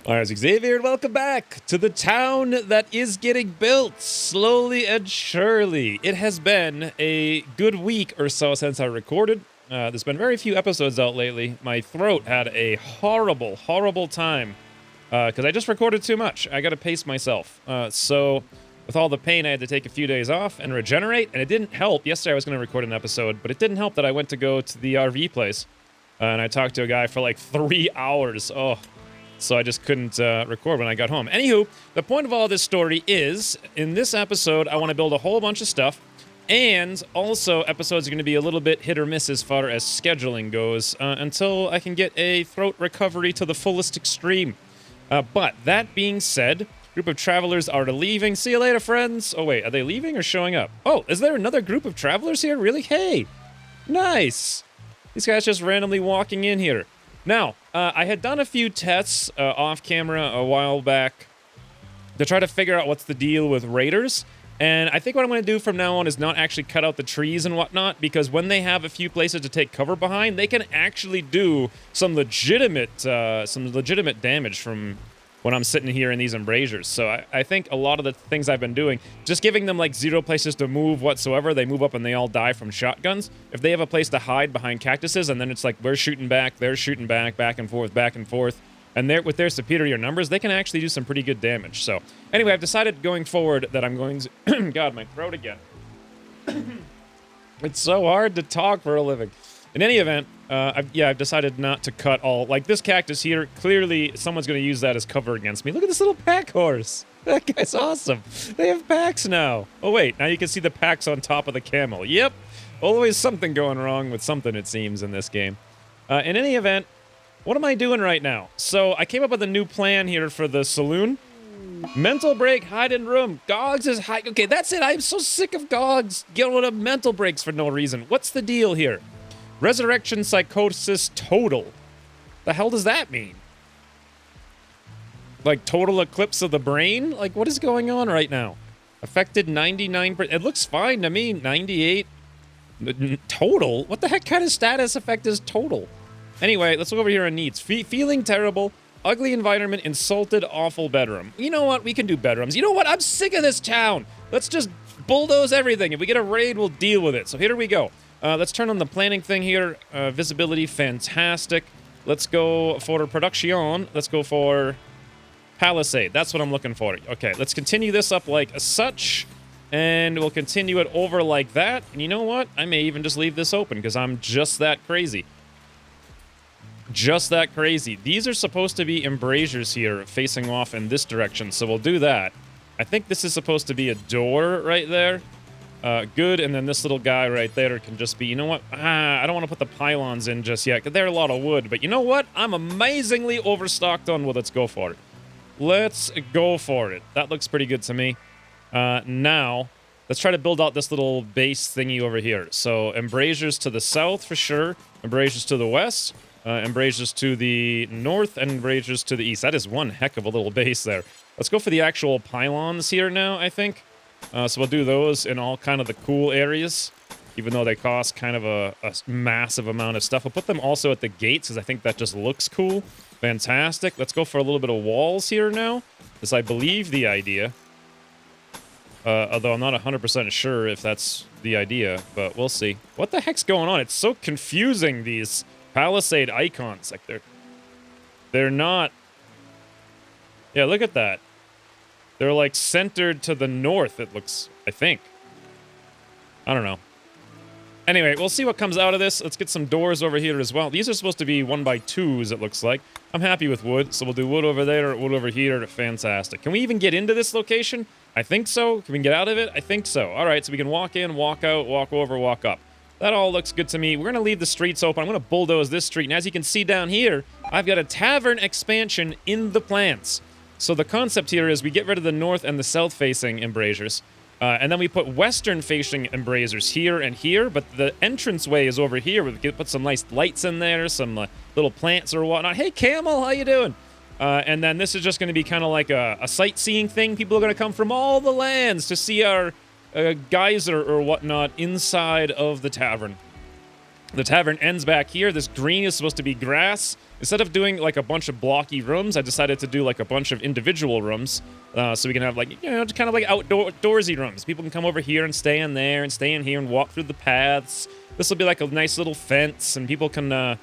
Alright, Xavier, and welcome back to the town that is getting built slowly and surely. It has been a good week or so since I recorded. There's been very few episodes out lately. My throat had a horrible, horrible time because I just recorded too much. I gotta pace myself. So with all the pain, I had to take a few days off and regenerate, and it didn't help. Yesterday I was gonna record an episode, but it didn't help that I went to go to the RV place and I talked to a guy for like 3 hours. Oh. So I just couldn't record when I got home. Anywho, the point of all this story is, in this episode, I want to build a whole bunch of stuff, and also episodes are going to be a little bit hit or miss as far as scheduling goes, until I can get a throat recovery to the fullest extreme. But that being said, group of travelers are leaving. See you later, friends. Oh wait, are they leaving or showing up? Oh, is there another group of travelers here? Really? Hey, nice. These guys just randomly walking in here. Now, I had done a few tests off camera a while back to try to figure out what's the deal with raiders. And I think what I'm going to do from now on is not actually cut out the trees and whatnot, because when they have a few places to take cover behind, they can actually do some legitimate damage from when I'm sitting here in these embrasures. So I think a lot of the things I've been doing, just giving them like zero places to move whatsoever, they move up and they all die from shotguns. If they have a place to hide behind cactuses, and then it's like we're shooting back, they're shooting back and forth, and they're, with their superior numbers, they can actually do some pretty good damage. So anyway, I've decided going forward that I'm going to... God, my throat again. It's so hard to talk for a living. In any event, I've decided not to cut all... Like, this cactus here, clearly someone's going to use that as cover against me. Look at this little pack horse. That guy's awesome. They have packs now. Oh, wait. Now you can see the packs on top of the camel. Yep. Always something going wrong with something, it seems, in this game. In any event, what am I doing right now? So, I came up with a new plan here for the saloon. Mental break, hide in room. Gogs is hide... Okay, that's it. I'm so sick of Gogs getting up mental breaks for no reason. What's the deal here? Resurrection psychosis total. The hell does that mean? Like total eclipse of the brain? Like what is going on right now? Affected 99%. It looks fine to me. 98. Total? What the heck kind of status effect is total? Anyway, let's look over here on needs. Feeling terrible. Ugly environment. Insulted. Awful bedroom. You know what? We can do bedrooms. You know what? I'm sick of this town. Let's just bulldoze everything. If we get a raid, we'll deal with it. So here we go. Let's turn on the planning thing here. Visibility, fantastic. Let's go for production. Let's go for palisade. That's what I'm looking for. Okay, let's continue this up like such. And we'll continue it over like that. And you know what? I may even just leave this open because I'm just that crazy. Just that crazy. These are supposed to be embrasures here facing off in this direction. So we'll do that. I think this is supposed to be a door right there. Good, and then this little guy right there can just be, you know what? I don't want to put the pylons in just yet, because they're a lot of wood. But you know what? I'm amazingly overstocked on wood. Let's go for it. Let's go for it. That looks pretty good to me. Now, let's try to build out this little base thingy over here. So, embrasures to the south for sure. Embrasures to the west. Embrasures to the north, and embrasures to the east. That is one heck of a little base there. Let's go for the actual pylons here now, I think. So we'll do those in all kind of the cool areas, even though they cost kind of a massive amount of stuff. We'll put them also at the gates, because I think that just looks cool. Fantastic. Let's go for a little bit of walls here now. This, I believe, the idea. Although I'm not 100% sure if that's the idea, but we'll see. What the heck's going on? It's so confusing, these palisade icons. Like, they're not... Yeah, look at that. They're, like, centered to the north, it looks, I think. I don't know. Anyway, we'll see what comes out of this. Let's get some doors over here as well. These are supposed to be 1x2s, it looks like. I'm happy with wood, so we'll do wood over there, wood over here. Fantastic. Can we even get into this location? I think so. Can we get out of it? I think so. All right, so we can walk in, walk out, walk over, walk up. That all looks good to me. We're going to leave the streets open. I'm going to bulldoze this street. And as you can see down here, I've got a tavern expansion in the plans. So the concept here is we get rid of the north and the south-facing embrasures, and then we put western-facing embrasures here and here, but the entranceway is over here. We can put some nice lights in there, some little plants or whatnot. Hey, Camel, how you doing? And then this is just going to be kind of like a sightseeing thing. People are going to come from all the lands to see our geyser or whatnot inside of the tavern. The tavern ends back here. This green is supposed to be grass. Instead of doing like a bunch of blocky rooms, I decided to do like a bunch of individual rooms. So we can have like, you know, kind of like outdoorsy rooms. People can come over here and stay in there and stay in here and walk through the paths. This will be like a nice little fence, and people can, the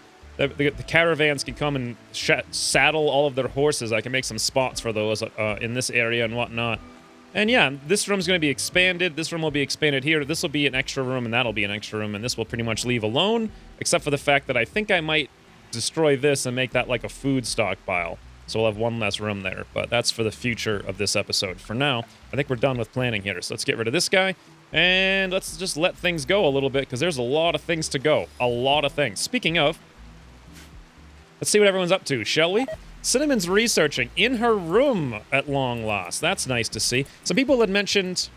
caravans can come and saddle all of their horses. I can make some spots for those in this area and whatnot. And yeah, this room's going to be expanded. This room will be expanded here. This will be an extra room, and that'll be an extra room. And this will pretty much leave alone, except for the fact that I think I might destroy this and make that like a food stockpile. So we'll have one less room there. But that's for the future of this episode. For now, I think we're done with planning here. So let's get rid of this guy. And let's just let things go a little bit, because there's a lot of things to go. A lot of things. Speaking of, let's see what everyone's up to, shall we? Cinnamon's researching in her room at long last. That's nice to see. Some people had mentioned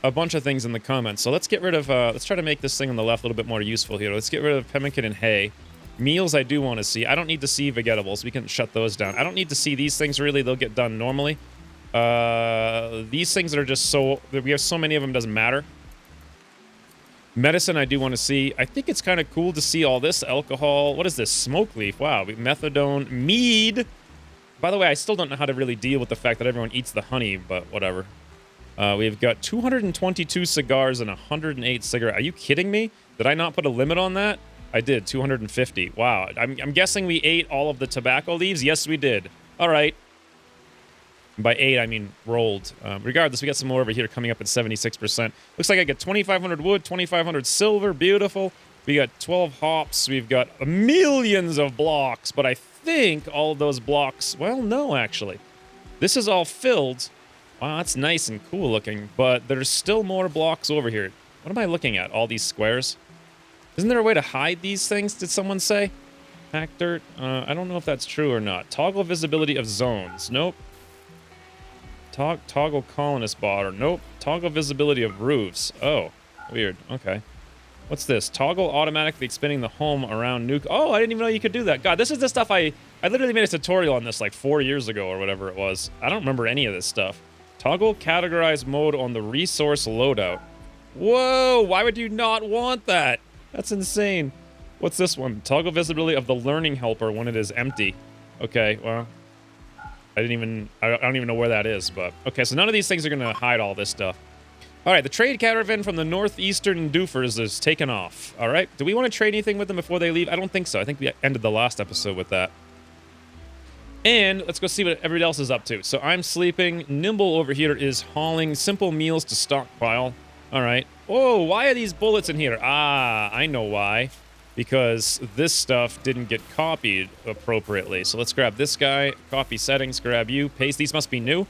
a bunch of things in the comments, so let's get rid of, let's try to make this thing on the left a little bit more useful here. Let's get rid of pemmican and hay. Meals I do want to see. I don't need to see vegetables. We can shut those down. I don't need to see these things, really. They'll get done normally. These things that are just so, we have so many of them, doesn't matter. Medicine I do want to see. I think it's kind of cool to see all this alcohol. What is this? Smoke leaf. Wow. Methadone. Mead. By the way, I still don't know how to really deal with the fact that everyone eats the honey, but whatever. We've got 222 cigars and 108 cigarettes. Are you kidding me? Did I not put a limit on that? I did. 250. Wow. I'm guessing we ate all of the tobacco leaves? Yes, we did. All right. By 8, I mean rolled. Regardless, we got some more over here coming up at 76%. Looks like I get 2,500 wood, 2,500 silver. Beautiful. We got 12 hops. We've got millions of blocks, but I think all of those blocks... Well, no, actually. This is all filled. Wow, that's nice and cool looking, but there's still more blocks over here. What am I looking at? All these squares? Isn't there a way to hide these things, did someone say? Hack dirt? I don't know if that's true or not. Toggle visibility of zones. Nope. Toggle colonist bar. Nope. Toggle visibility of roofs. Oh, weird. Okay. What's this? Toggle automatically expanding the home around nuke. Oh, I didn't even know you could do that. God, this is the stuff I literally made a tutorial on this like 4 years ago or whatever it was. I don't remember any of this stuff. Toggle categorize mode on the resource loadout. Whoa, why would you not want that? That's insane. What's this one? Toggle visibility of the learning helper when it is empty. Okay, well, I don't even know where that is, but okay, so none of these things are gonna hide all this stuff. All right, the trade caravan from the northeastern doofers is taken off. All right, do we want to trade anything with them before they leave? I don't think so. I think we ended the last episode with that. And let's go see what everybody else is up to. So I'm sleeping. Nimble over here is hauling simple meals to stockpile. All right. Oh, why are these bullets in here? Ah, I know why. Because this stuff didn't get copied appropriately. So let's grab this guy. Copy settings. Grab you. Paste. These must be new.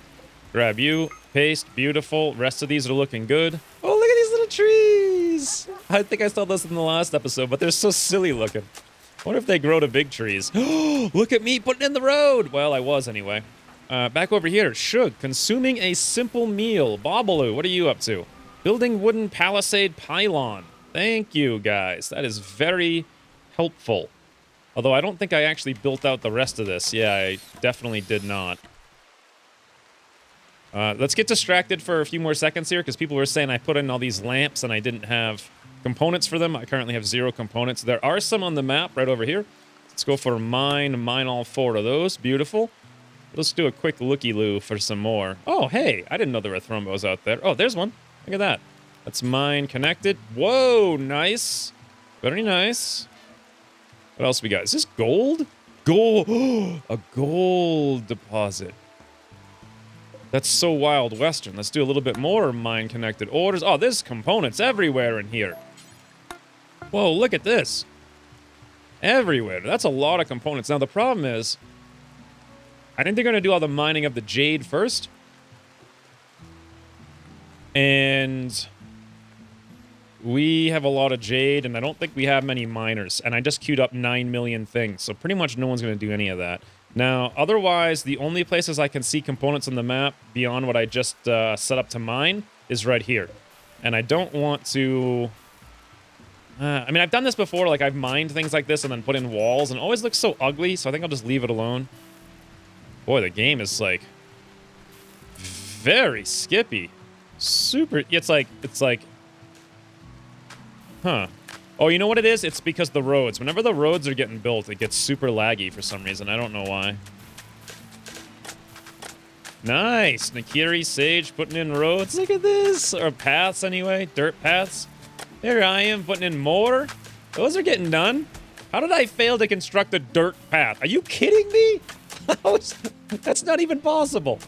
Grab you. Paste. Beautiful. Rest of these are looking good. Oh, look at these little trees. I think I saw this in the last episode, but they're so silly looking. I wonder if they grow to big trees. Look at me putting in the road. Well, I was anyway. Back over here. Shug. Consuming a simple meal. Babalu, what are you up to? Building wooden palisade pylon. Thank you, guys. That is very helpful. Although I don't think I actually built out the rest of this. Yeah, I definitely did not. Let's get distracted for a few more seconds here, because people were saying I put in all these lamps and I didn't have components for them. I currently have 0 components. There are some on the map right over here. Let's go for mine all 4 of those. Beautiful. Let's do a quick looky-loo for some more. Oh, hey, I didn't know there were thrombos out there. Oh, there's one. Look at that. That's mine connected. Whoa, nice. Very nice. What else we got? Is this gold? Gold. A gold deposit. That's so Wild Western. Let's do a little bit more mine connected orders. Oh, there's components everywhere in here. Whoa, look at this. Everywhere. That's a lot of components. Now, the problem is, I think they're going to do all the mining of the jade first. And we have a lot of jade, and I don't think we have many miners. And I just queued up 9 million things, so pretty much no one's going to do any of that. Now, otherwise, the only places I can see components on the map beyond what I just set up to mine is right here. And I don't want to... I mean, I've done this before. Like, I've mined things like this and then put in walls, and it always looks so ugly, so I think I'll just leave it alone. Boy, the game is, like, very skippy. Super... It's like... Huh. Oh, you know what it is? It's because the roads. Whenever the roads are getting built, it gets super laggy for some reason. I don't know why. Nice. Nakiri Sage putting in roads. Look at this. Or paths anyway. Dirt paths. There I am putting in more. Those are getting done. How did I fail to construct a dirt path? Are you kidding me? That's not even possible.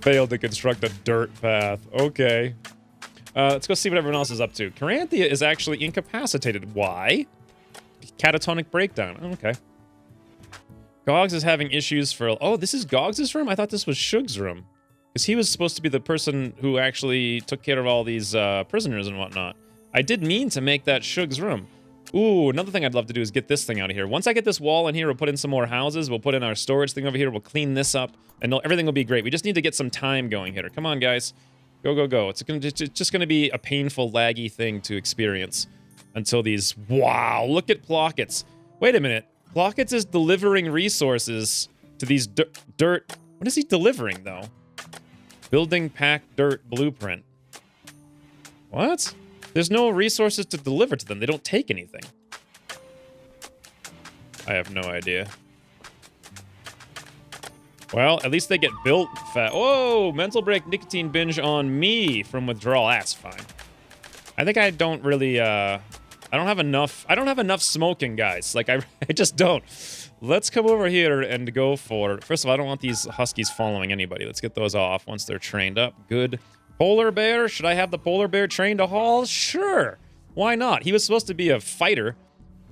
Failed to construct a dirt path. Okay. Let's go see what everyone else is up to. Caranthea is actually incapacitated. Why? Catatonic breakdown. Okay. Gogs is having issues for... Oh, this is Gogs' room? I thought this was Shug's room. Because he was supposed to be the person who actually took care of all these prisoners and whatnot. I did mean to make that Shug's room. Ooh, another thing I'd love to do is get this thing out of here. Once I get this wall in here, we'll put in some more houses. We'll put in our storage thing over here. We'll clean this up. And everything will be great. We just need to get some time going here. Come on, guys. Go, go, go. It's just going to be a painful, laggy thing to experience. Until these... Wow, look at Plockets. Wait a minute. Plockets is delivering resources to these dirt... What is he delivering, though? Building pack dirt blueprint. What? There's no resources to deliver to them. They don't take anything. I have no idea. Well, at least they get built fast. Whoa! Mental break nicotine binge on me from withdrawal. That's fine. I think I don't really, I don't have enough smoking, guys. Like, I just don't. Let's come over here and go for... First of all, I don't want these huskies following anybody. Let's get those off once they're trained up. Good. Polar bear? Should I have the polar bear trained to haul? Sure. Why not? He was supposed to be a fighter.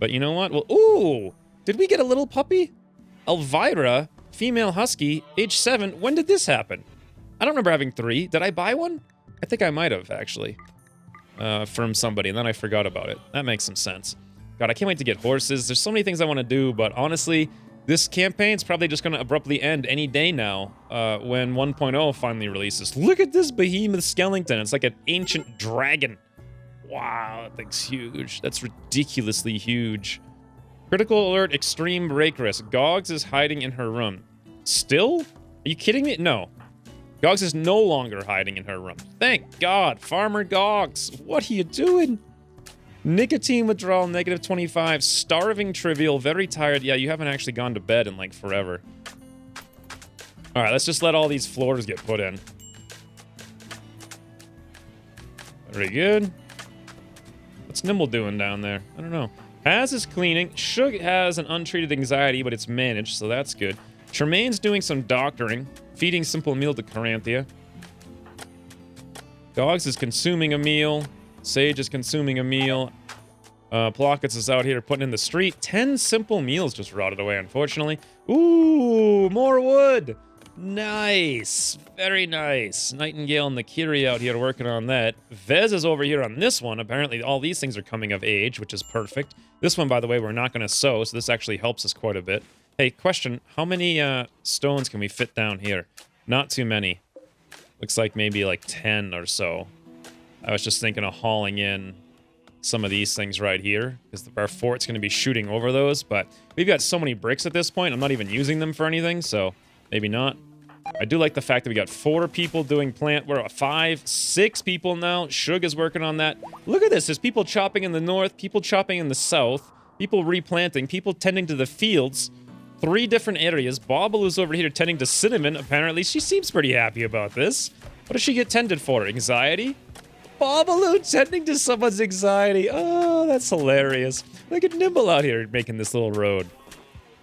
But you know what? Well, ooh! Did we get a little puppy? Elvira, female husky, age 7. When did this happen? I don't remember having 3. Did I buy one? I think I might have, actually. From somebody, and then I forgot about it. That makes some sense. God, I can't wait to get horses. There's so many things I want to do, but honestly, this campaign's probably just going to abruptly end any day now when 1.0 finally releases. Look at this behemoth skeleton. It's like an ancient dragon. Wow, that thing's huge. That's ridiculously huge. Critical alert, extreme break risk. Gogs is hiding in her room. Still? Are you kidding me? No. Gogs is no longer hiding in her room. Thank God. Farmer Gogs, what are you doing? Nicotine withdrawal, negative 25. Starving, trivial, very tired. Yeah, you haven't actually gone to bed in, like, forever. All right, let's just let all these floors get put in. Very good. What's Nimble doing down there? I don't know. Haz is cleaning. Shug has an untreated anxiety, but it's managed, so that's good. Tremaine's doing some doctoring, feeding simple meal to Caranthea. Gogs is consuming a meal. Sage is consuming a meal. Plockets is out here putting in the street. 10 simple meals just rotted away, unfortunately. Ooh, more wood. Nice. Very nice. Nightingale and the Kiri out here working on that. Vez is over here on this one. Apparently, all these things are coming of age, which is perfect. This one, by the way, we're not going to sow, so this actually helps us quite a bit. Hey, question. How many stones can we fit down here? Not too many. Looks like maybe like 10 or so. I was just thinking of hauling in some of these things right here, because our fort's going to be shooting over those, but we've got so many bricks at this point, I'm not even using them for anything, so maybe not. I do like the fact that we got 4 people doing plant. We're at 5, 6 people now. Shug is working on that. Look at this. There's people chopping in the north, people chopping in the south, people replanting, people tending to the fields. 3 different areas. Baubaloo's over here tending to Cinnamon, apparently. She seems pretty happy about this. What does she get tended for? Anxiety? Baubaloo tending to someone's anxiety. Oh, that's hilarious. Look at Nimble out here making this little road.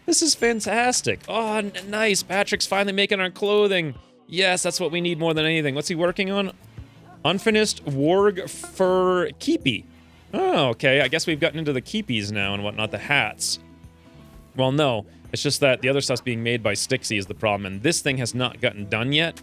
This is fantastic. Oh, nice. Patrick's finally making our clothing. Yes, that's what we need more than anything. What's he working on? Unfinished warg fur keepy. Oh, okay. I guess we've gotten into the keepies now and whatnot, the hats. Well, no. It's just that the other stuff's being made by Stixie is the problem, and this thing has not gotten done yet.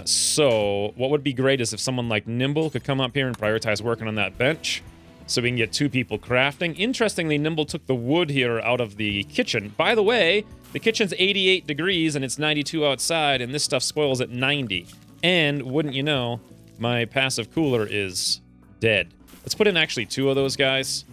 So what would be great is if someone like Nimble could come up here and prioritize working on that bench so we can get 2 people crafting. Interestingly, Nimble took the wood here out of the kitchen. By the way, the kitchen's 88 degrees and it's 92 outside, and this stuff spoils at 90. And wouldn't you know, my passive cooler is dead. Let's put in actually 2 of those guys.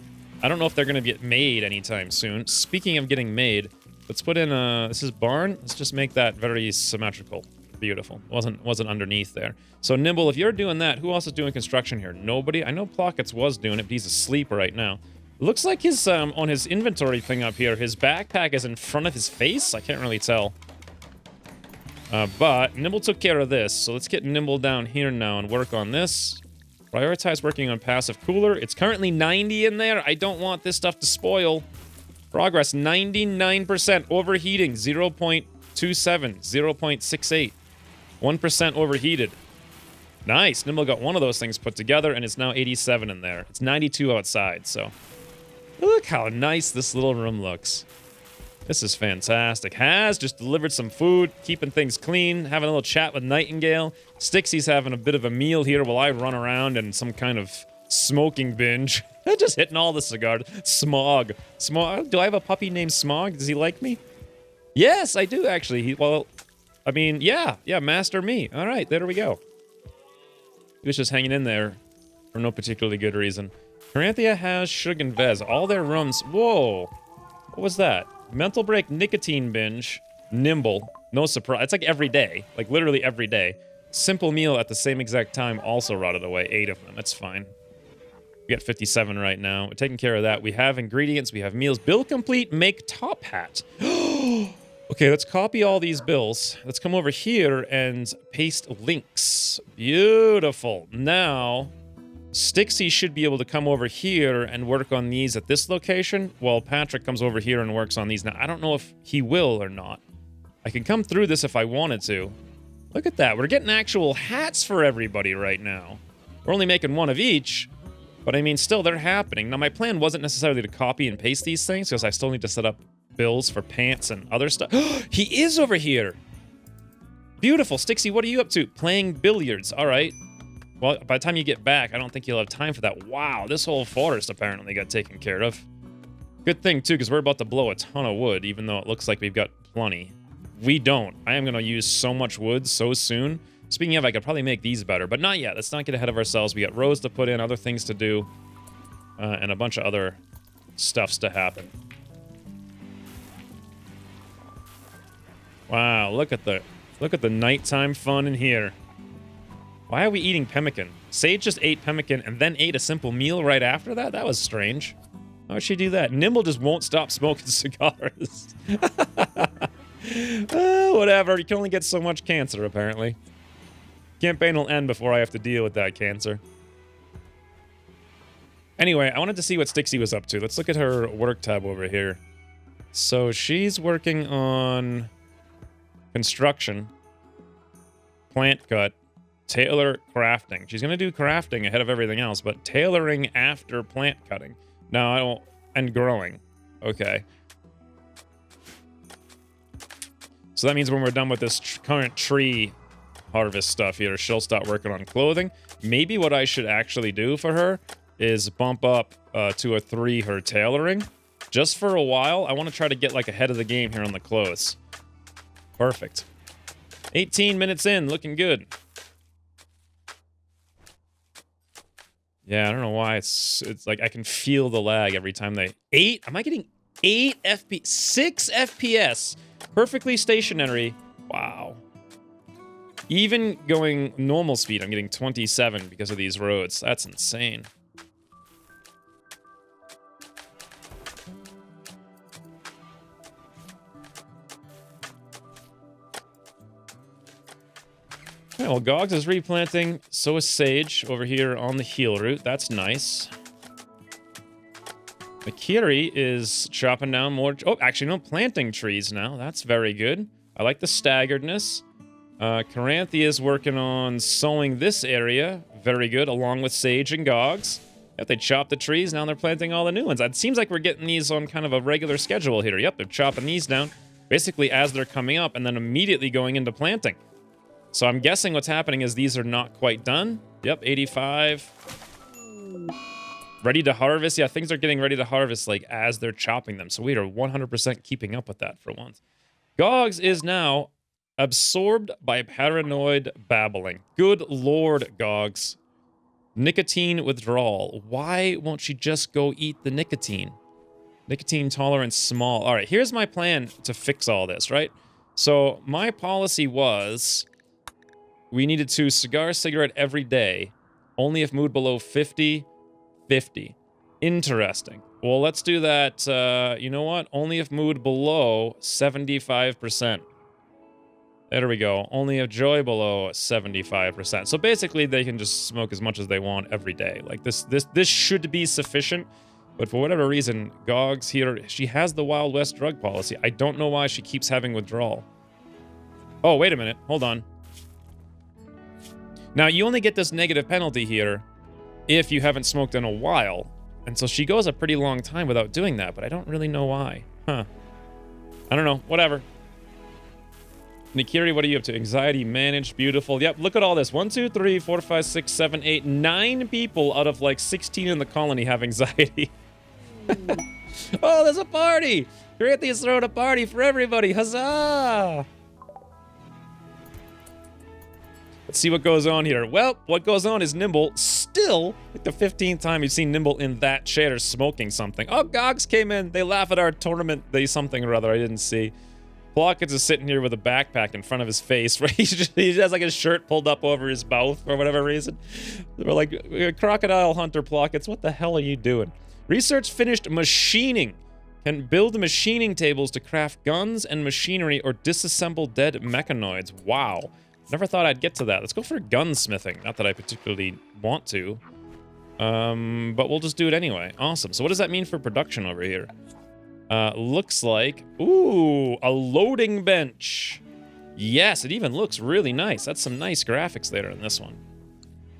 I don't know if they're going to get made anytime soon. Speaking of getting made, let's put in this is barn. Let's just make that very symmetrical. Beautiful. Wasn't underneath there. So Nimble, if you're doing that, who else is doing construction here? Nobody? I know Plockets was doing it, but he's asleep right now. It looks like his on his inventory thing up here, his backpack is in front of his face. I can't really tell. But Nimble took care of this, so let's get Nimble down here now and work on this. Prioritize working on passive cooler. It's currently 90 in there. I don't want this stuff to spoil. Progress, 99%. Overheating, 0.27, 0.68. 1% overheated. Nice. Nimble got one of those things put together, and it's now 87 in there. It's 92 outside, so... Look how nice this little room looks. This is fantastic. Has just delivered some food, keeping things clean, having a little chat with Nightingale. Stixie's having a bit of a meal here while I run around in some kind of smoking binge. Just hitting all the cigars. Smog. Smog. Do I have a puppy named Smog? Does he like me? Yes, I do, actually. Well, I mean, yeah, Master Me. All right, there we go. He was just hanging in there for no particularly good reason. Caranthia has Shug and Vez. All their rooms... Whoa. What was that? Mental break, nicotine binge, Nimble. No surprise. It's like every day. Like literally every day. Simple meal at the same exact time also rotted away. 8 of them. That's fine. We got 57 right now. We're taking care of that. We have ingredients. We have meals. Bill complete. Make top hat. Okay, let's copy all these bills. Let's come over here and paste links. Beautiful. Now... Stixie should be able to come over here and work on these at this location, while Patrick comes over here and works on these. Now, I don't know if he will or not. I can come through this if I wanted to. Look at that. We're getting actual hats for everybody right now. We're only making one of each, but I mean, still, they're happening. Now, my plan wasn't necessarily to copy and paste these things, because I still need to set up bills for pants and other stuff. He is over here! Beautiful. Stixie, what are you up to? Playing billiards. All right. Well, by the time you get back, I don't think you'll have time for that. Wow, this whole forest apparently got taken care of. Good thing, too, because we're about to blow a ton of wood, even though it looks like we've got plenty. We don't. I am going to use so much wood so soon. Speaking of, I could probably make these better, but not yet. Let's not get ahead of ourselves. We got rows to put in, other things to do, and a bunch of other stuffs to happen. Wow, look at the nighttime fun in here. Why are we eating pemmican? Sage just ate pemmican and then ate a simple meal right after that? That was strange. How would she do that? Nimble just won't stop smoking cigars. Whatever. You can only get so much cancer, apparently. Campaign will end before I have to deal with that cancer. Anyway, I wanted to see what Stixie was up to. Let's look at her work tab over here. So she's working on construction, plant cut, tailor crafting. She's going to do crafting ahead of everything else, but tailoring after plant cutting. No, I don't... And growing. Okay. So that means when we're done with this current tree harvest stuff here, she'll start working on clothing. Maybe what I should actually do for her is bump up to a 3 her tailoring. Just for a while. I want to try to get like ahead of the game here on the clothes. Perfect. 18 minutes in. Looking good. Yeah, I don't know why it's like I can feel the lag every time they... 8? Am I getting 8 FPS? 6 FPS! Perfectly stationary. Wow. Even going normal speed, I'm getting 27 because of these roads. That's insane. Okay, well, Gogs is replanting, so is Sage over here on the heal route. That's nice. Akiri is chopping down more... Oh, actually, no, planting trees now. That's very good. I like the staggeredness. Caranthia is working on sowing this area. Very good, along with Sage and Gogs. Yep, they chopped the trees, now they're planting all the new ones. It seems like we're getting these on kind of a regular schedule here. Yep, they're chopping these down, basically as they're coming up, and then immediately going into planting. So I'm guessing what's happening is these are not quite done. Yep, 85. Ready to harvest. Yeah, things are getting ready to harvest like as they're chopping them. So we are 100% keeping up with that for once. Gogs is now absorbed by paranoid babbling. Good lord, Gogs. Nicotine withdrawal. Why won't she just go eat the nicotine? Nicotine tolerance small. All right, here's my plan to fix all this, right? So my policy was... We needed to cigar, cigarette every day. Only if mood below 50, 50. Interesting. Well, let's do that. You know what? Only if mood below 75%. There we go. Only if joy below 75%. So basically, they can just smoke as much as they want every day. Like this should be sufficient. But for whatever reason, Gogs here, she has the Wild West drug policy. I don't know why she keeps having withdrawal. Oh, wait a minute. Hold on. Now, you only get this negative penalty here if you haven't smoked in a while. And so she goes a pretty long time without doing that, but I don't really know why. Huh. I don't know. Whatever. Nikiri, what are you up to? Anxiety managed. Beautiful. Yep, look at all this. 1, 2, 3, 4, 5, 6, 7, 8, 9 people out of like 16 in the colony have anxiety. Oh, there's a party! Corinthians throwing a party for everybody. Huzzah! Let's see what goes on here. Well, what goes on is Nimble still, like the 15th time you've seen Nimble in that chair smoking something. Oh, Gogs came in. They laugh at our tournament. They something or other I didn't see. Plockets is sitting here with a backpack in front of his face, right? He has like his shirt pulled up over his mouth for whatever reason. We're like, crocodile hunter Plockets, what the hell are you doing? Research finished machining. Can build machining tables to craft guns and machinery or disassemble dead mechanoids. Wow. Never thought I'd get to that. Let's go for gunsmithing. Not that I particularly want to. But we'll just do it anyway. Awesome. So what does that mean for production over here? Looks like... Ooh, a loading bench. Yes, it even looks really nice. That's some nice graphics there in this one.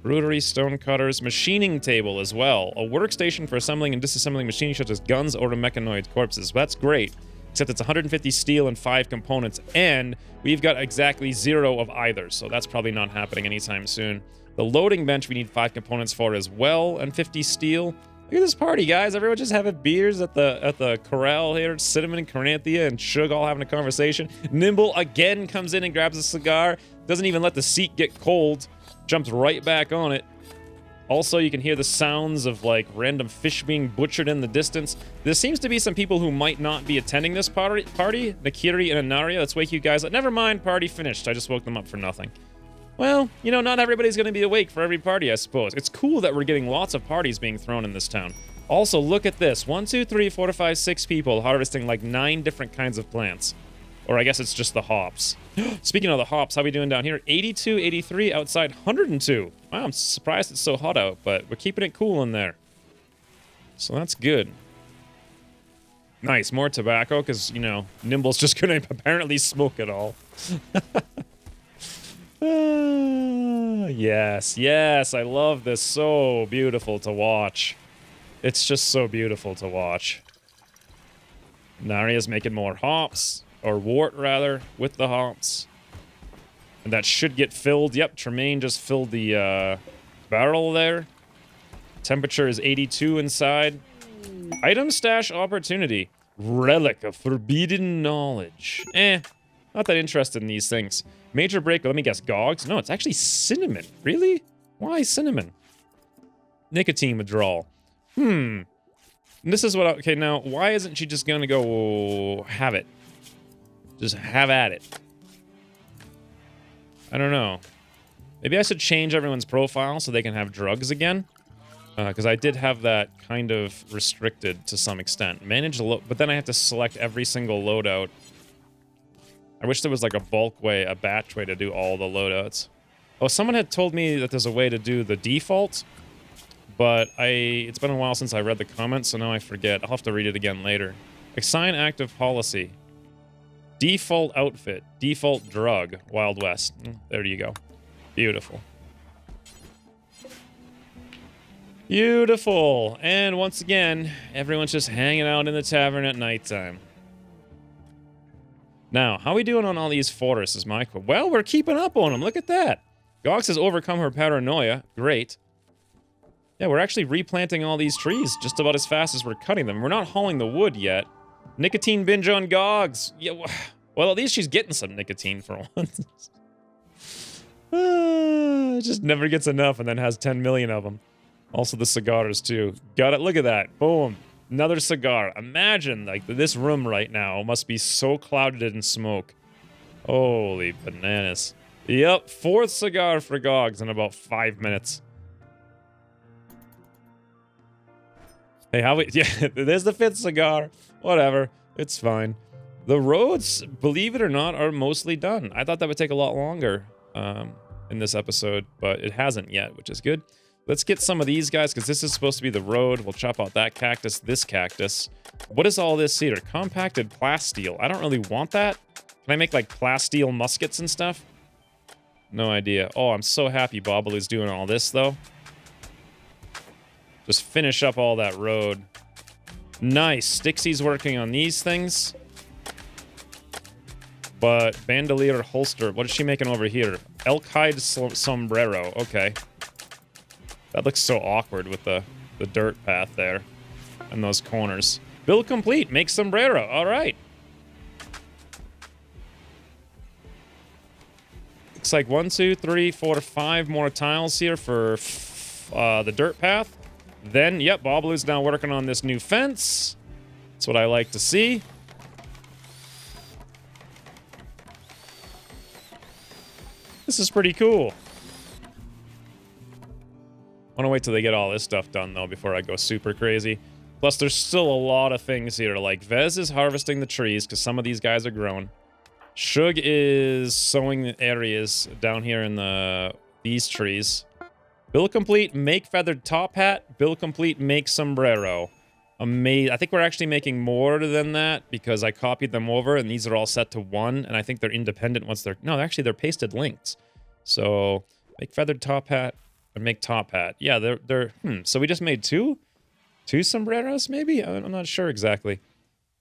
Brewery, stone cutters, machining table as well. A workstation for assembling and disassembling machines such as guns or mechanoid corpses. That's great. Except it's 150 steel and 5 components, and we've got exactly 0 of either, so that's probably not happening anytime soon. The loading bench we need 5 components for as well, and 50 steel. Look at this party, guys. Everyone just having beers at the corral here. Cinnamon and Corinthia and Shug all having a conversation. Nimble again comes in and grabs a cigar. Doesn't even let the seat get cold. Jumps right back on it. Also, you can hear the sounds of, like, random fish being butchered in the distance. There seems to be some people who might not be attending this party. Nakiri and Anaria, let's wake you guys up. Never mind, party finished. I just woke them up for nothing. Well, you know, not everybody's going to be awake for every party, I suppose. It's cool that we're getting lots of parties being thrown in this town. Also, look at this. 1, 2, 3, 4, 5, 6 people harvesting, like, 9 different kinds of plants. Or I guess it's just the hops. Speaking of the hops, how we doing down here? 82, 83, outside 102. Wow, I'm surprised it's so hot out, but we're keeping it cool in there. So that's good. Nice, more tobacco, because, you know, Nimble's just going to apparently smoke it all. Yes, yes, I love this. So beautiful to watch. It's just so beautiful to watch. Naria's making more hops. Or wort, rather, with the hops. And that should get filled. Yep, Tremaine just filled the barrel there. Temperature is 82 inside. Item stash opportunity. Relic of forbidden knowledge. Not that interested in these things. Major break, let me guess, Gogs? No, it's actually cinnamon. Really? Why cinnamon? Nicotine withdrawal. And this is what okay, now, why isn't she just gonna go have it? Just have at it. I don't know. Maybe I should change everyone's profile so they can have drugs again. Because I did have that kind of restricted to some extent. Manage the load, but then I have to select every single loadout. I wish there was like a bulk way, a batch way to do all the loadouts. Oh, someone had told me that there's a way to do the default. But it's been a while since I read the comments, so now I forget. I'll have to read it again later. Assign active policy. Default outfit. Default drug. Wild West. There you go. Beautiful. Beautiful. And once again, everyone's just hanging out in the tavern at nighttime. Now, how are we doing on all these forests is my question. Well, we're keeping up on them. Look at that. Gox has overcome her paranoia. Great. Yeah, we're actually replanting all these trees just about as fast as we're cutting them. We're not hauling the wood yet. Nicotine binge on Gogs. Yeah, well, at least she's getting some nicotine for once. Just never gets enough and then has 10 million of them. Also the cigars, too. Got it. Look at that. Boom. Another cigar. Imagine, like, this room right now must be so clouded in smoke. Holy bananas. Yep, 4th cigar for Gogs in about 5 minutes. Hey, yeah, there's the 5th cigar. Whatever, it's fine. The roads, believe it or not, are mostly done. I thought that would take a lot longer in this episode, but it hasn't yet, which is good. Let's get some of these guys, because this is supposed to be the road. We'll chop out that cactus, this cactus. What is all this here? Compacted plasteel. I don't really want that. Can I make, like, plasteel muskets and stuff? No idea. Oh, I'm so happy Babalu's doing all this, though. Just finish up all that road. Nice. Stixie's working on these things. But bandolier holster. What is she making over here? Elk hide sombrero. Okay. That looks so awkward with the dirt path there. And those corners. Build complete. Make sombrero. All right. Looks like 1, 2, 3, 4, 5 more tiles here for the dirt path. Then, yep, Babalu's now working on this new fence. That's what I like to see. This is pretty cool. I want to wait till they get all this stuff done, though, before I go super crazy. Plus, there's still a lot of things here. Like, Vez is harvesting the trees, because some of these guys are grown. Shug is sowing the areas down here in these trees. Build complete, make feathered top hat. Build complete, make sombrero. I think we're actually making more than that because I copied them over and these are all set to 1. And I think they're independent once they're... No, actually, they're pasted links. So, make feathered top hat and make top hat. Yeah, they're... So we just made 2? 2 sombreros, maybe? I'm not sure exactly.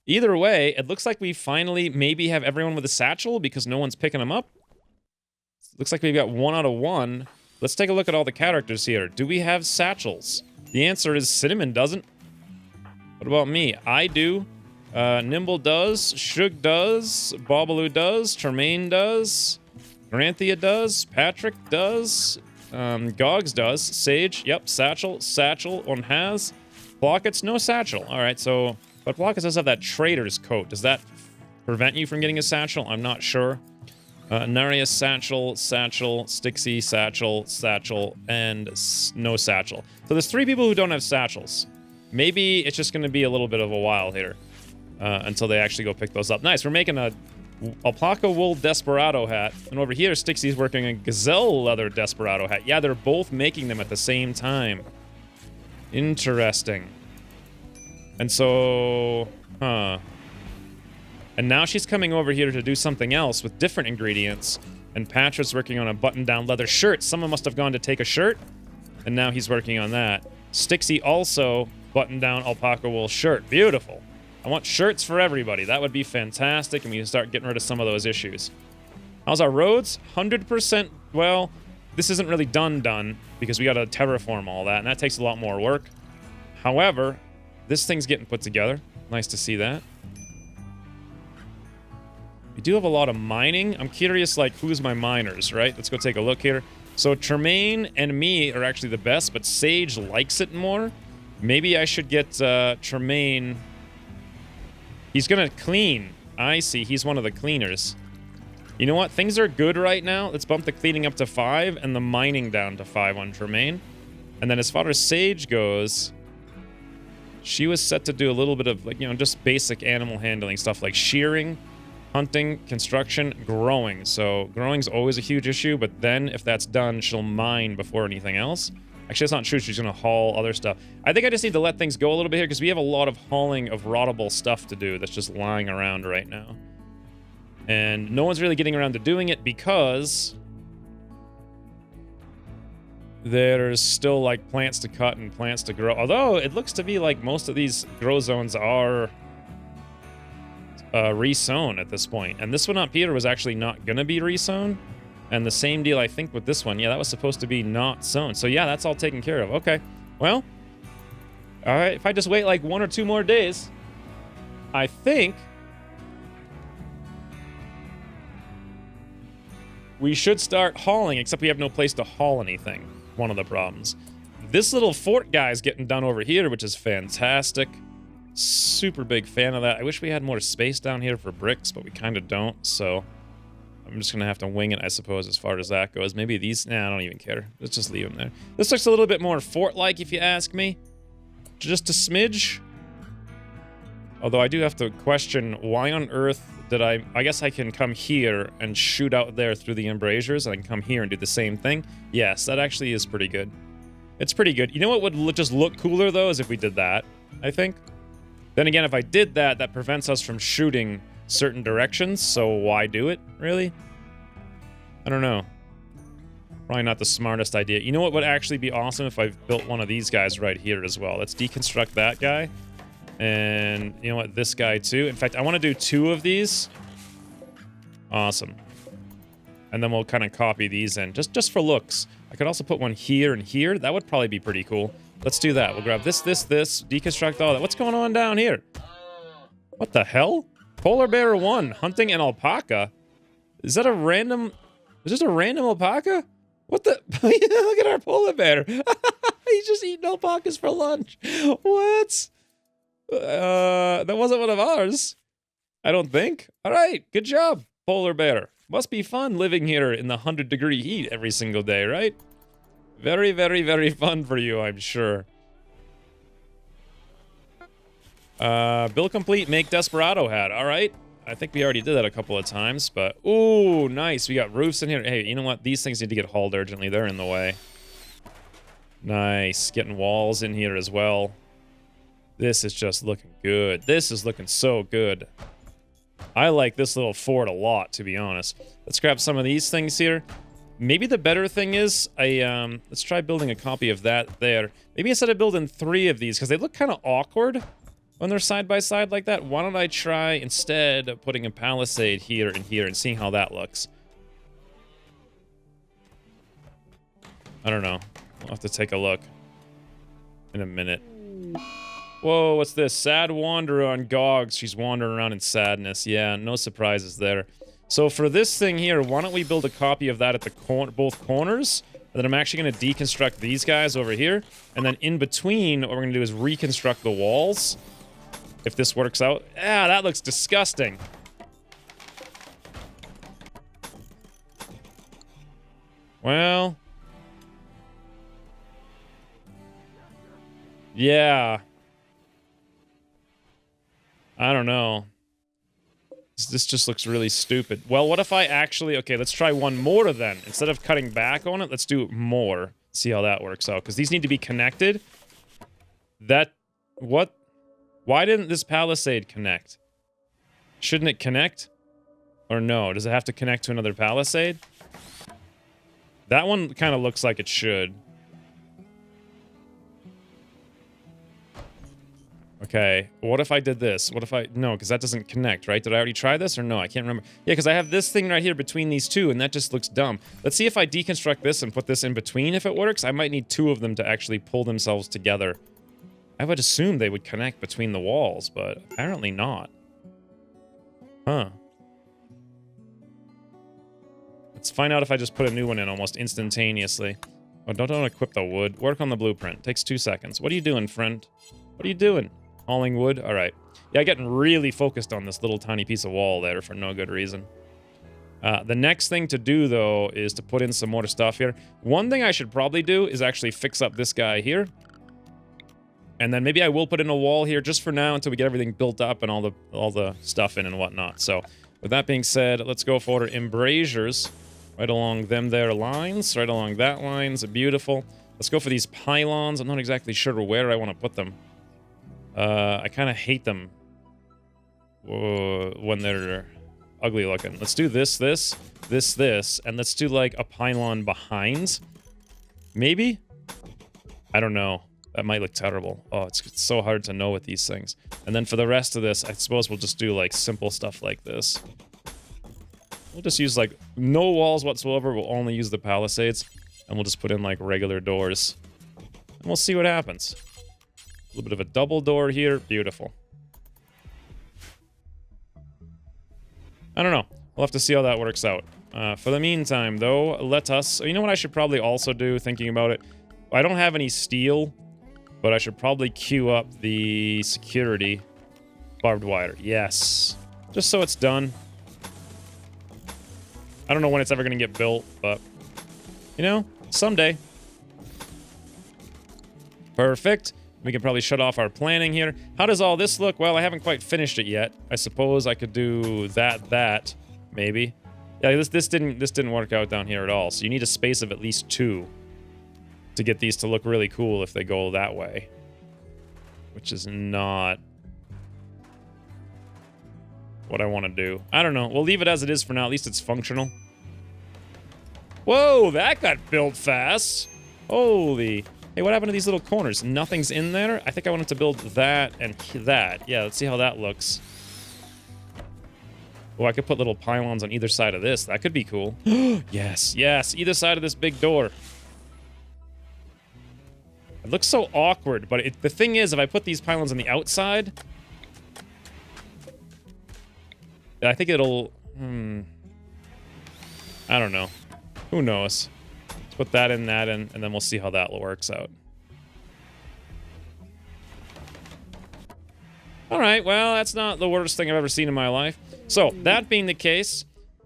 Either way, it looks like we finally maybe have everyone with a satchel because no one's picking them up. Looks like we've got 1 out of 1. Let's take a look at all the characters here. Do we have satchels? The answer is Cinnamon doesn't. What about me? I do. Nimble does. Shug does. Babalu does. Tremaine does. Granthia does. Patrick does. Gogs does. Sage, yep, satchel. Satchel, one has. Blockets, no satchel. All right, so... But Blockets does have that trader's coat. Does that prevent you from getting a satchel? I'm not sure. Narius, satchel, satchel, Stixie, satchel, satchel, and no satchel. So there's 3 people who don't have satchels. Maybe it's just going to be a little bit of a while here until they actually go pick those up. Nice, we're making a alpaca wool desperado hat. And over here, Stixie's working a gazelle leather desperado hat. Yeah, they're both making them at the same time. Interesting. And so, And now she's coming over here to do something else with different ingredients. And Patrick's working on a button-down leather shirt. Someone must have gone to take a shirt, and now he's working on that. Stixie also button-down alpaca wool shirt. Beautiful. I want shirts for everybody. That would be fantastic, and we can start getting rid of some of those issues. How's our roads? 100%. Well, this isn't really done, because we got to terraform all that, and that takes a lot more work. However, this thing's getting put together. Nice to see that. We do have a lot of mining. I'm curious, like, who's my miners, right? Let's go take a look here. So Tremaine and me are actually the best, but Sage likes it more. Maybe I should get Tremaine. He's gonna clean. I see, he's one of the cleaners. You know what? Things are good right now. Let's bump the cleaning up to 5 and the mining down to 5 on Tremaine. And then as far as Sage goes... She was set to do a little bit of, like, you know, just basic animal handling stuff like shearing, hunting, construction, growing. So growing's always a huge issue, but then if that's done, she'll mine before anything else. Actually, that's not true. She's going to haul other stuff. I think I just need to let things go a little bit here because we have a lot of hauling of rottable stuff to do that's just lying around right now. And no one's really getting around to doing it because... there's still, like, plants to cut and plants to grow. Although, it looks to be like most of these grow zones are resown at this point. And this one up here was actually not going to be resown. And the same deal, I think, with this one. Yeah, that was supposed to be not sown. So, yeah, that's all taken care of. Okay. Well, all right. If I just wait, like, 1 or 2 more days, I think we should start hauling, except we have no place to haul anything. One of the problems. This little fort guy's getting done over here, which is fantastic. Super big fan of that. I wish we had more space down here for bricks, but we kind of don't, so I'm just going to have to wing it, I suppose, as far as that goes. Maybe these... Nah, I don't even care. Let's just leave them there. This looks a little bit more fort-like, if you ask me. Just a smidge. Although I do have to question, why on earth did I... I guess I can come here and shoot out there through the embrasures. I can come here and do the same thing. Yes, that actually is pretty good. It's pretty good. You know what would just look cooler, though, is if we did that, I think. Then again, if I did that, that prevents us from shooting certain directions, so why do it, really? I don't know. Probably not the smartest idea. You know what would actually be awesome if I built one of these guys right here as well. Let's deconstruct that guy. And you know what, this guy too. In fact, I want to do 2 of these. Awesome. And then we'll kind of copy these in, just for looks. I could also put one here and here. That would probably be pretty cool. Let's do that. We'll grab this, deconstruct all that. What's going on down here? What the hell? Polar bear 1, hunting an alpaca? Is that a random... Is this a random alpaca? What the... Look at our polar bear. He's just eating alpacas for lunch. What? That wasn't one of ours. I don't think. All right, good job, polar bear. Must be fun living here in the 100-degree heat every single day, right? Very, very, very fun for you, I'm sure. Build complete, make Desperado hat. All right. I think we already did that a couple of times, but... Ooh, nice. We got roofs in here. Hey, you know what? These things need to get hauled urgently. They're in the way. Nice. Getting walls in here as well. This is just looking good. This is looking so good. I like this little fort a lot, to be honest. Let's grab some of these things here. Maybe the better thing is, let's try building a copy of that there. Maybe instead of building 3 of these, because they look kind of awkward when they're side by side like that, why don't I try instead putting a palisade here and seeing how that looks? I don't know. I'll have to take a look in a minute. Whoa, what's this? Sad wanderer on Gogs. She's wandering around in sadness. Yeah, no surprises there. So for this thing here, why don't we build a copy of that at the both corners? And then I'm actually going to deconstruct these guys over here. And then in between, what we're going to do is reconstruct the walls. If this works out. Ah, that looks disgusting. Well. Yeah. I don't know. This just looks really stupid. Well, what if I actually... Okay, let's try one more then. Instead of cutting back on it, let's do more. See how that works out. Because these need to be connected. That... What? Why didn't this palisade connect? Shouldn't it connect? Or no? Does it have to connect to another palisade? That one kind of looks like it should. Okay, what if I did this? What if I... No, because that doesn't connect, right? Did I already try this or no? I can't remember. Yeah, because I have this thing right here between these two, and that just looks dumb. Let's see if I deconstruct this and put this in between if it works. I might need 2 of them to actually pull themselves together. I would assume they would connect between the walls, but apparently not. Huh. Let's find out if I just put a new one in almost instantaneously. Oh, don't equip the wood. Work on the blueprint. Takes 2 seconds. What are you doing, friend? What are you doing? Hauling wood? All right. Yeah, getting really focused on this little tiny piece of wall there for no good reason. The next thing to do, though, is to put in some more stuff here. One thing I should probably do is actually fix up this guy here. And then maybe I will put in a wall here just for now until we get everything built up and all the stuff in and whatnot. So, with that being said, let's go for embrasures right along them there lines, right along that lines. Beautiful. Let's go for these pylons. I'm not exactly sure where I want to put them. I kind of hate them when they're ugly looking. Let's do this, and let's do like a pylon behind. Maybe? I don't know. That might look terrible. Oh, it's so hard to know with these things. And then for the rest of this, I suppose we'll just do like simple stuff like this. We'll just use like no walls whatsoever. We'll only use the palisades. And we'll just put in like regular doors. And we'll see what happens. A little bit of a double door here. Beautiful. I don't know. We'll have to see how that works out. For the meantime, though, let us... You know what I should probably also do, thinking about it? I don't have any steel, but I should probably queue up the security barbed wire. Yes. Just so it's done. I don't know when it's ever going to get built, but, you know, someday. Perfect. We can probably shut off our planning here. How does all this look? Well, I haven't quite finished it yet. I suppose I could do that, maybe. Yeah, this didn't work out down here at all. So you need a space of at least 2 to get these to look really cool if they go that way. Which is not what I want to do. I don't know. We'll leave it as it is for now. At least it's functional. Whoa, that got built fast. Holy. Hey, what happened to these little corners? Nothing's in there? I think I wanted to build that and that. Yeah, let's see how that looks. Oh, I could put little pylons on either side of this. That could be cool. Yes, yes. Either side of this big door. It looks so awkward, but the thing is, if I put these pylons on the outside, I think it'll... I don't know. Who knows? Let's put that in, and then we'll see how that works out. All right, well, that's not the worst thing I've ever seen in my life. So, that being the case,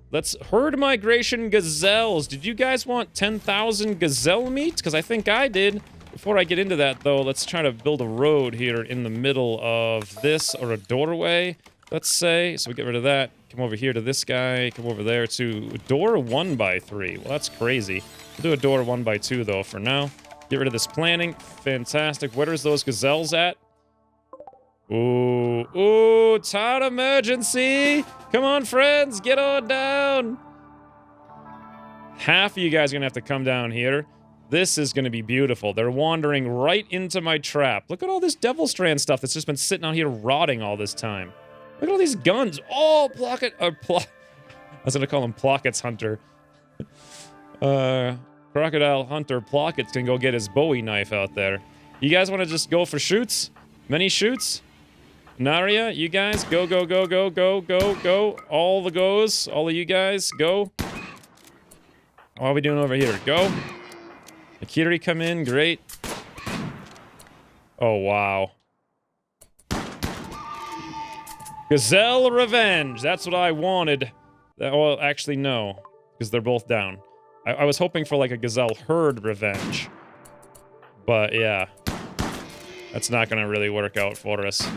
let's herd migration gazelles. Did you guys want 10,000 gazelle meat? Because I think I did. Before I get into that, though, let's try to build a road here in the middle of this, or a doorway, let's say. So we get rid of that. Come over here to this guy. Come over there to door 1x3. Well, that's crazy. We'll do a door 1x2, though, for now. Get rid of this planning. Fantastic. Where's those gazelles at? Ooh, ooh, town emergency! Come on, friends, get on down! Half of you guys are gonna have to come down here. This is gonna be beautiful. They're wandering right into my trap. Look at all this Devil Strand stuff that's just been sitting out here rotting all this time. Look at all these guns. Oh, I was gonna call him Plockets Hunter. Crocodile Hunter Plockets can go get his Bowie knife out there. You guys wanna just go for shoots? Many shoots? Naria, you guys, go, go, go, go, go, go, go. All the goes. All of you guys, go. What are we doing over here? Go. Akiri, come in. Great. Oh, wow. Gazelle Revenge. That's what I wanted. Well, actually, no. Because they're both down. I was hoping for, like, a Gazelle Herd Revenge. But, yeah. That's not gonna really work out for us.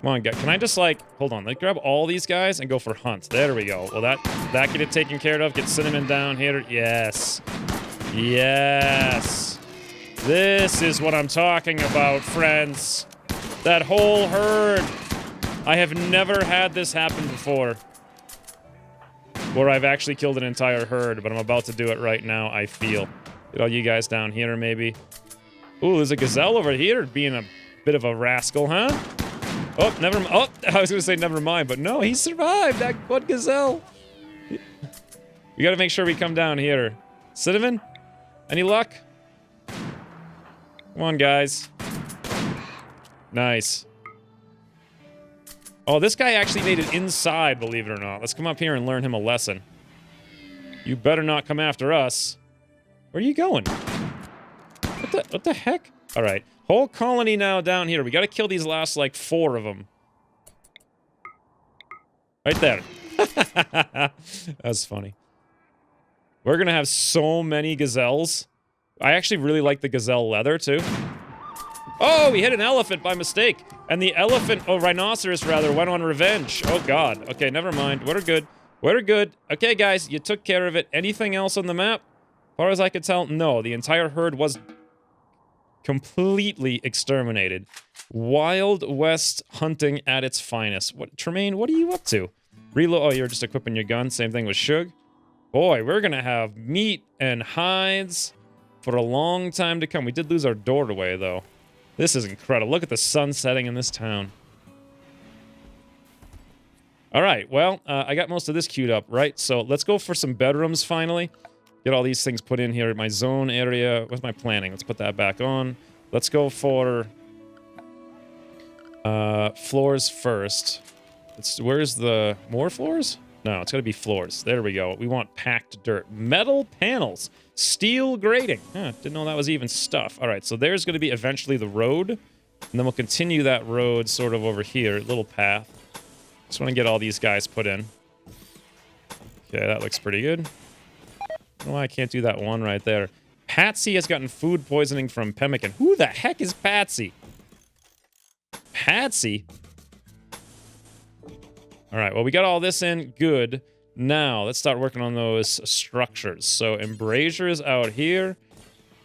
Come on, guys. Can I just, like... Hold on. Like, grab all these guys and go for hunt. There we go. Well, that get it taken care of. Get Cinnamon down here. Yes. Yes. This is what I'm talking about, friends. That whole herd. I have never had this happen before. Where I've actually killed an entire herd, but I'm about to do it right now, I feel. Get all you guys down here, maybe. Ooh, there's a gazelle over here being a bit of a rascal, huh? Oh, never mind. Oh, I was going to say never mind, but no, he survived. That one gazelle. We got to make sure we come down here. Cinnamon? Any luck? Come on, guys. Nice. Oh, this guy actually made it inside, believe it or not. Let's come up here and learn him a lesson. You better not come after us. Where are you going? What the heck? All right. Whole colony now down here. We got to kill these last, like, 4 of them. Right there. That's funny. We're going to have so many gazelles. I actually really like the gazelle leather, too. Oh, we hit an elephant by mistake. And the elephant, oh, rhinoceros, rather, went on revenge. Oh, God. Okay, never mind. We're good. We're good. Okay, guys, you took care of it. Anything else on the map? As far as I could tell, no. The entire herd was completely exterminated. Wild West hunting at its finest. What, Tremaine, what are you up to? Reload. Oh, you're just equipping your gun. Same thing with Shug. Boy, we're gonna have meat and hides for a long time to come. We did lose our doorway, though. This is incredible. Look at the sun setting in this town. All right, well, I got most of this queued up, right? So let's go for some bedrooms, finally. Get all these things put in here at my zone area. What's my planning? Let's put that back on. Let's go for floors first. Where's the more floors? No, it's got to be floors. There we go. We want packed dirt. Metal panels. Steel grating. Huh, didn't know that was even stuff. All right, so there's going to be eventually the road. And then we'll continue that road sort of over here. Little path. Just want to get all these guys put in. Okay, that looks pretty good. I don't know why I can't do that one right there. Patsy has gotten food poisoning from pemmican. Who the heck is Patsy? Patsy? All right, well, we got all this in. Good. Now, let's start working on those structures. So, embrasures out here.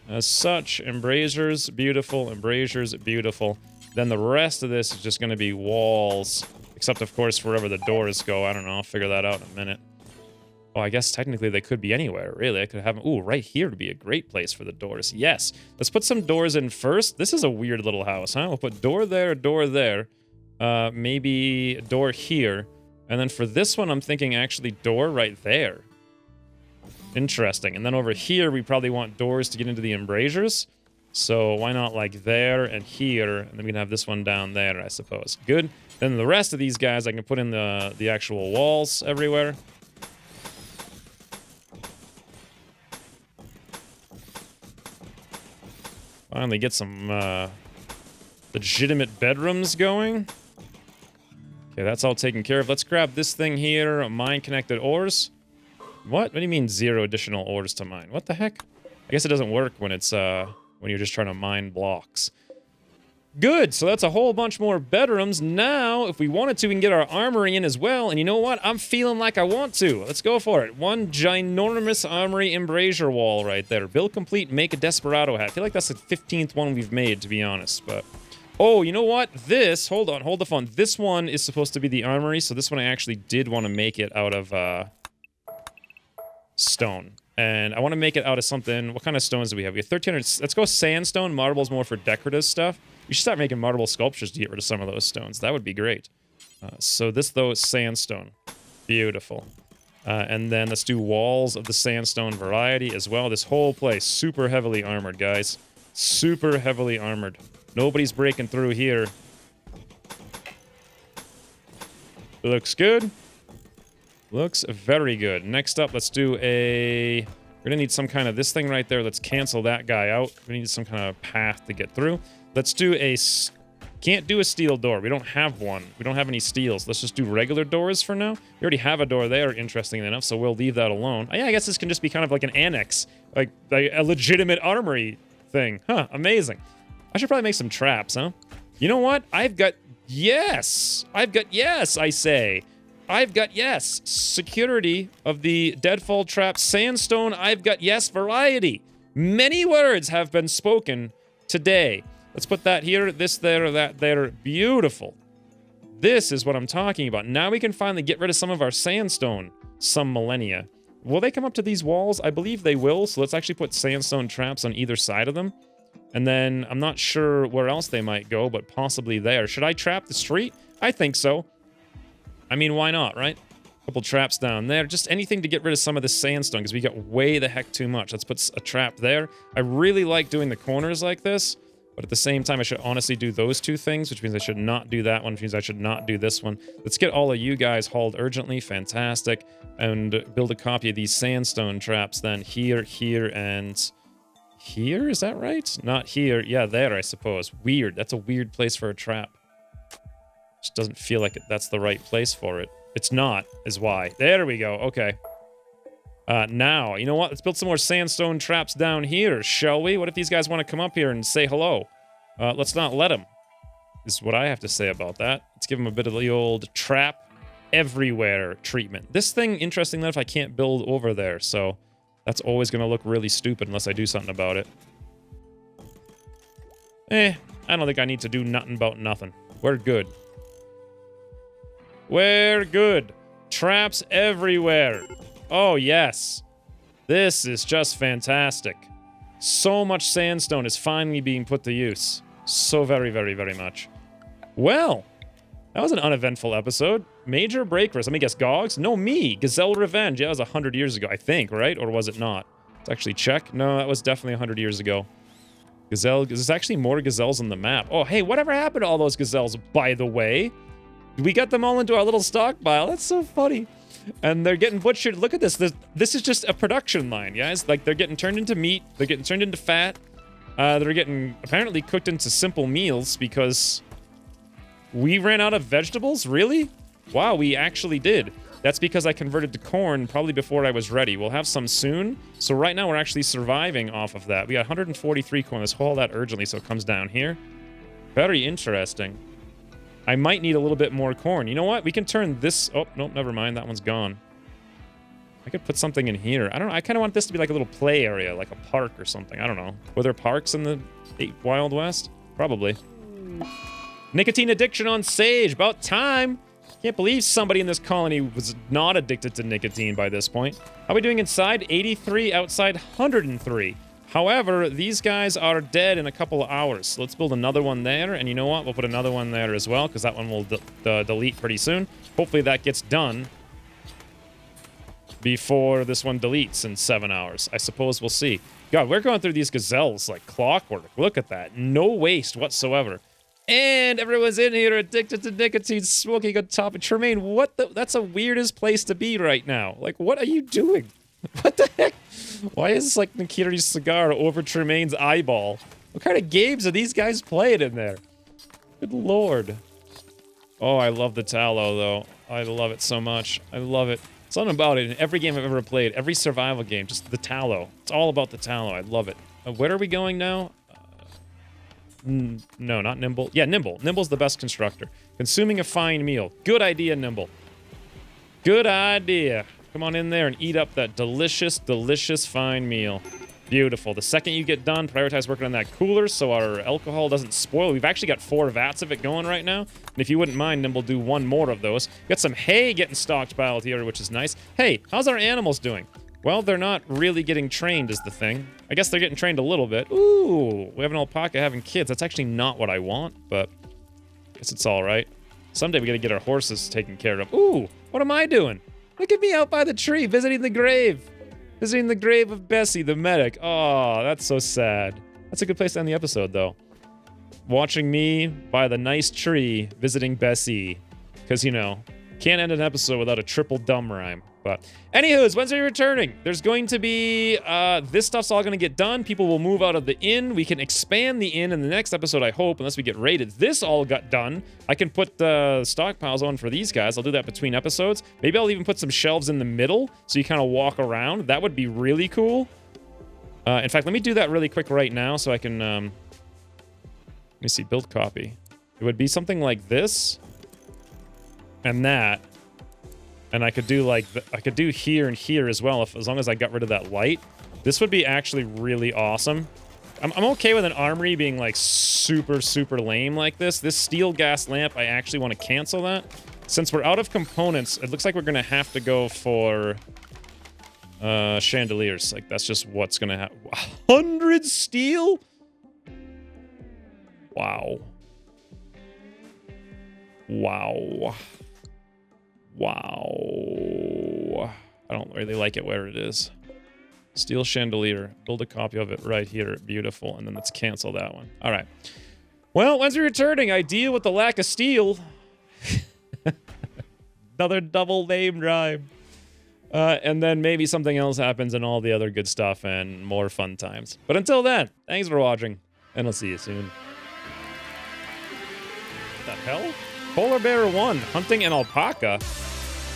As such, embrasures, beautiful. Embrasures, beautiful. Then the rest of this is just going to be walls. Except, of course, wherever the doors go. I don't know. I'll figure that out in a minute. Oh, I guess technically they could be anywhere, really. I could have them... Ooh, right here would be a great place for the doors. Yes. Let's put some doors in first. This is a weird little house, huh? We'll put door there, maybe a door here. And then for this one, I'm thinking actually door right there. Interesting. And then over here, we probably want doors to get into the embrasures. So why not like there and here, and then we can have this one down there, I suppose. Good. Then the rest of these guys, I can put in the actual walls everywhere. Finally get some legitimate bedrooms going. Okay, that's all taken care of. Let's grab this thing here, mine connected ores. What do you mean 0 additional ores to mine? What the heck? I guess it doesn't work when it's when you're just trying to mine blocks. Good, so that's a whole bunch more bedrooms. Now, if we wanted to, we can get our armory in as well. And you know what? I'm feeling like I want to. Let's go for it. One ginormous armory embrasure wall right there. Build complete, make a Desperado hat. I feel like that's the 15th one we've made, to be honest. But oh, you know what? This, hold on, hold the phone. This one is supposed to be the armory, so this one I actually did want to make it out of stone. And I want to make it out of something. What kind of stones do we have? We have 1,300. Let's go sandstone. Marble's more for decorative stuff. We should start making marble sculptures to get rid of some of those stones. That would be great. So this, though, is sandstone. Beautiful. And then let's do walls of the sandstone variety as well. This whole place, super heavily armored, guys. Super heavily armored. Nobody's breaking through here. Looks good. Looks very good. Next up, let's do a... We're going to need some kind of... This thing right there, let's cancel that guy out. We need some kind of path to get through. Let's do a... Can't do a steel door. We don't have one. We don't have any steels. Let's just do regular doors for now. We already have a door there, interestingly enough, so we'll leave that alone. Oh, yeah, I guess this can just be kind of like an annex. Like a legitimate armory thing. Huh, amazing. I should probably make some traps, huh? You know what? I've got... Yes! I've got... Yes, I say. I've got yes. Security of the deadfall trap sandstone. I've got yes variety. Many words have been spoken today. Let's put that here, this there, that there. Beautiful. This is what I'm talking about. Now we can finally get rid of some of our sandstone. Some millennia. Will they come up to these walls? I believe they will. So let's actually put sandstone traps on either side of them. And then I'm not sure where else they might go, but possibly there. Should I trap the street? I think so. I mean, why not, right? Couple traps down there. Just anything to get rid of some of this sandstone, because we got way the heck too much. Let's put a trap there. I really like doing the corners like this, but at the same time, I should honestly do those two things, which means I should not do that one, which means I should not do this one. Let's get all of you guys hauled urgently. Fantastic. And build a copy of these sandstone traps then here, here, and... Here? Is that right? Not here. Yeah, there, I suppose. Weird. That's a weird place for a trap. Just doesn't feel like that's the right place for it. It's not, is why. There we go. Okay. Now, you know what? Let's build some more sandstone traps down here, shall we? What if these guys want to come up here and say hello? Let's not let them. This is what I have to say about that. Let's give them a bit of the old trap everywhere treatment. This thing, interesting enough, I can't build over there, so that's always going to look really stupid unless I do something about it. I don't think I need to do nothing about nothing. We're good. We're good. Traps everywhere. Oh, yes. This is just fantastic. So much sandstone is finally being put to use. So very, very, very much. Well, that was an uneventful episode. Major break for us. Let me guess, Gogs? No, me. Gazelle Revenge. Yeah, that was 100 years ago, I think, right? Or was it not? Let's actually check. No, that was definitely 100 years ago. Gazelle. There's actually more gazelles on the map. Oh, hey, whatever happened to all those gazelles, by the way? We got them all into our little stockpile. That's so funny. And they're getting butchered. Look at this. This is just a production line, guys. Like, they're getting turned into meat. They're getting turned into fat. They're getting apparently cooked into simple meals because we ran out of vegetables? Really? Wow, we actually did. That's because I converted to corn probably before I was ready. We'll have some soon. So right now we're actually surviving off of that. We got 143 corn. Let's haul that urgently so it comes down here. Very interesting. I might need a little bit more corn. You know what? We can turn this... Oh, nope, never mind. That one's gone. I could put something in here. I don't know. I kind of want this to be like a little play area, like a park or something. I don't know. Were there parks in the Wild West? Probably. Nicotine addiction on Sage. About time. Can't believe somebody in this colony was not addicted to nicotine by this point. How are we doing inside? 83, outside 103. However, these guys are dead in a couple of hours. So let's build another one there. And you know what? We'll put another one there as well, because that one will delete pretty soon. Hopefully that gets done before this one deletes in 7 hours. I suppose we'll see. God, we're going through these gazelles like clockwork. Look at that. No waste whatsoever. And everyone's in here addicted to nicotine, smoking on top of Tremaine. What the? That's the weirdest place to be right now. Like, what are you doing? What the heck? Why is like Nakiri's cigar over Tremaine's eyeball? What kind of games are these guys playing in there? Good lord. Oh, I love the tallow, though. I love it so much. I love it. Something about it in every game I've ever played, every survival game, just the tallow. It's all about the tallow. I love it. Where are we going now? No, not Nimble. Yeah, Nimble. Nimble's the best constructor. Consuming a fine meal. Good idea, Nimble. Good idea. Come on in there and eat up that delicious, delicious fine meal. Beautiful. The second you get done, prioritize working on that cooler so our alcohol doesn't spoil. We've actually got 4 vats of it going right now. And if you wouldn't mind, Nimble, do 1 more of those. Got some hay getting stockpiled here, which is nice. Hey, how's our animals doing? Well, they're not really getting trained is the thing. I guess they're getting trained a little bit. Ooh, we have an alpaca having kids. That's actually not what I want, but I guess it's all right. Someday we gotta get our horses taken care of. Ooh, what am I doing? Look at me out by the tree, visiting the grave. Visiting the grave of Bessie, the medic. Oh, that's so sad. That's a good place to end the episode, though. Watching me by the nice tree, visiting Bessie. Because, you know, can't end an episode without a triple dumb rhyme. But, anywho's, when's we returning? There's going to be, this stuff's all going to get done. People will move out of the inn. We can expand the inn in the next episode, I hope, unless we get raided. This all got done. I can put the stockpiles on for these guys. I'll do that between episodes. Maybe I'll even put some shelves in the middle so you kind of walk around. That would be really cool. In fact, let me do that really quick right now so I can, let me see, build copy. It would be something like this and that. And I could do like, I could do here and here as well, as long as I got rid of that light. This would be actually really awesome. I'm okay with an armory being like super, super lame like this. This steel gas lamp, I actually want to cancel that. Since we're out of components, it looks like we're going to have to go for chandeliers. Like, that's just what's going to happen. 100 steel? Wow. Wow. Wow. I don't really like it where it is. Steel chandelier. Build a copy of it right here. Beautiful. And then let's cancel that one. All right. Well, when's we returning? I deal with the lack of steel. Another double name rhyme. And then maybe something else happens and all the other good stuff and more fun times. But until then, thanks for watching. And I'll see you soon. What the hell? Polar Bear 1. Hunting an alpaca?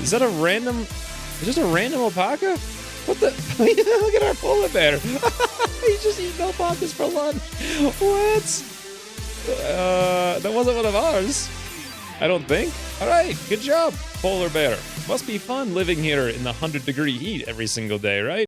Is that a random... Is this a random alpaca? What the... Look at our polar bear. He's just eating alpacas for lunch. What? That wasn't one of ours. I don't think. All right, good job, polar bear. Must be fun living here in the 100-degree heat every single day, right?